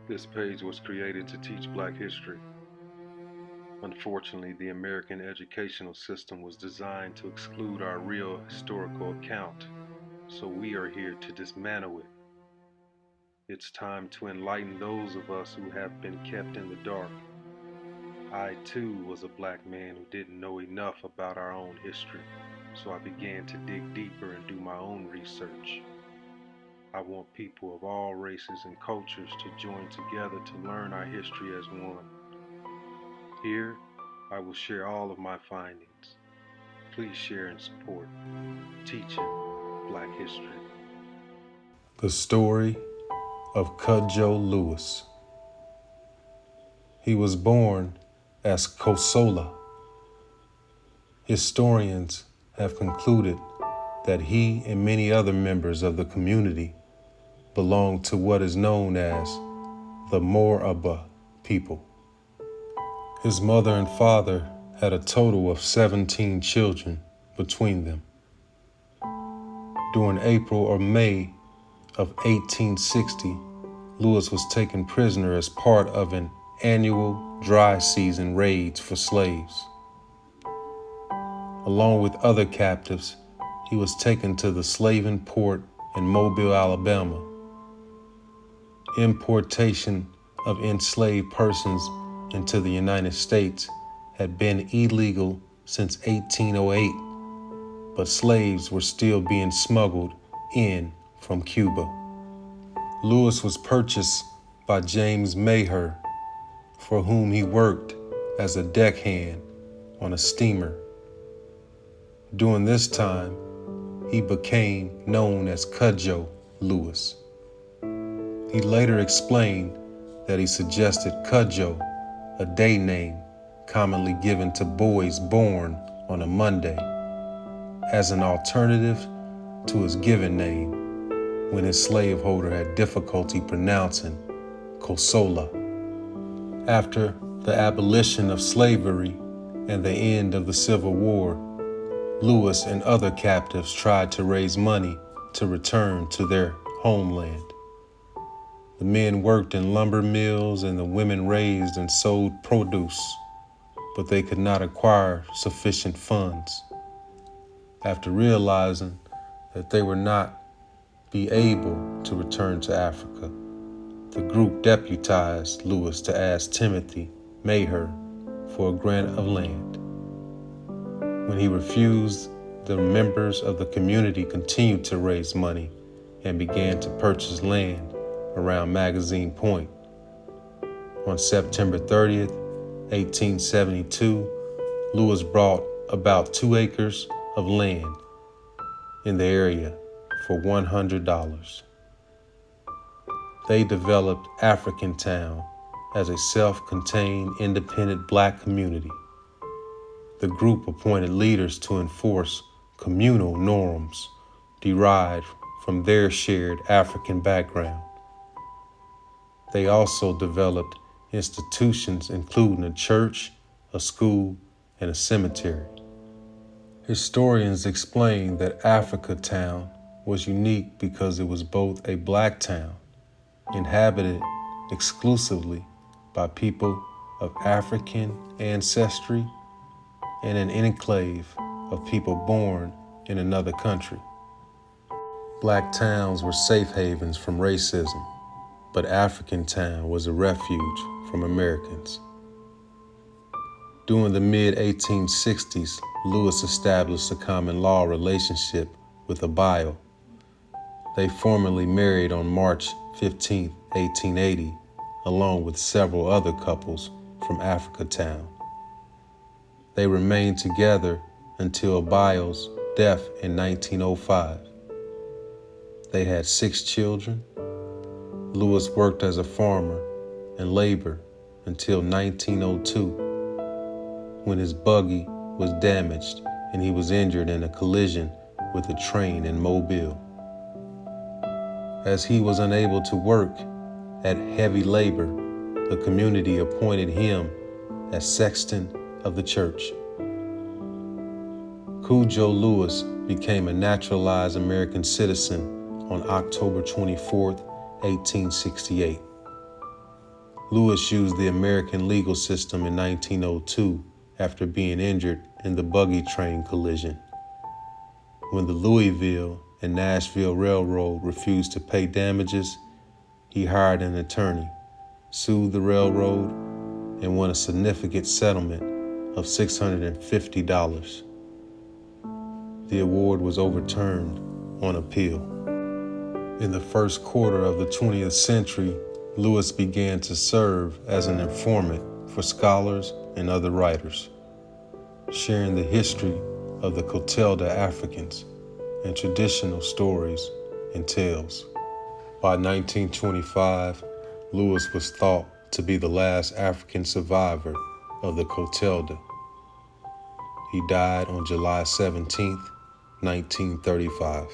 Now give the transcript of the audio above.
This page was created to teach Black history. Unfortunately, the American educational system was designed to exclude our real historical account, so we are here to dismantle it. It's time to enlighten those of us who have been kept in the dark. I too was a Black man who didn't know enough about our own history, so I began to dig deeper and do my own research. I want people of all races and cultures to join together to learn our history as one. Here, I will share all of my findings. Please share and support Teaching Black History. The story of Cudjoe Lewis. He was born as Kosola. Historians have concluded that he and many other members of the community belonged to what is known as the Moraba people. His mother and father had a total of 17 children between them. During April or May of 1860, Lewis was taken prisoner as part of an annual dry season raids for slaves. Along with other captives, he was taken to the slaving port in Mobile, Alabama. Importation of enslaved persons into the United States had been illegal since 1808, but slaves were still being smuggled in from Cuba. Lewis was purchased by James Maher, for whom he worked as a deckhand on a steamer. During this time, he became known as Cudjoe Lewis. He later explained that he suggested Cudjoe, a day name commonly given to boys born on a Monday, as an alternative to his given name when his slaveholder had difficulty pronouncing Kosola. After the abolition of slavery and the end of the Civil War, Lewis and other captives tried to raise money to return to their homeland. The men worked in lumber mills and the women raised and sold produce, but they could not acquire sufficient funds. After realizing that they would not be able to return to Africa, the group deputized Lewis to ask Timothy Maher for a grant of land. When he refused, the members of the community continued to raise money and began to purchase land around Magazine Point. On September 30th, 1872, Lewis bought about 2 acres of land in the area for $100. They developed Africatown as a self-contained, independent Black community. The group appointed leaders to enforce communal norms derived from their shared African background. They also developed institutions including a church, a school, and a cemetery. Historians explain that Africatown was unique because it was both a Black town, inhabited exclusively by people of African ancestry, and an enclave of people born in another country. Black towns were safe havens from racism, but Africatown was a refuge from Americans. During the mid-1860s, Lewis established a common law relationship with a bio. They formally married on March 15, 1880, along with several other couples from Africatown. They remained together until Abio's death in 1905. They had 6 children. Lewis worked as a farmer and labored until 1902, when his buggy was damaged and he was injured in a collision with a train in Mobile. As he was unable to work at heavy labor, the community appointed him as sexton of the church. Cudjoe Lewis became a naturalized American citizen on October 24, 1868. Lewis used the American legal system in 1902 after being injured in the buggy train collision. When the Louisville and Nashville Railroad refused to pay damages, he hired an attorney, sued the railroad, and won a significant settlement of $650. The award was overturned on appeal. In the first quarter of the 20th century, Lewis began to serve as an informant for scholars and other writers, sharing the history of the Clotilda Africans and traditional stories and tales. By 1925, Lewis was thought to be the last African survivor of the Clotilda. He died on July 17, 1935.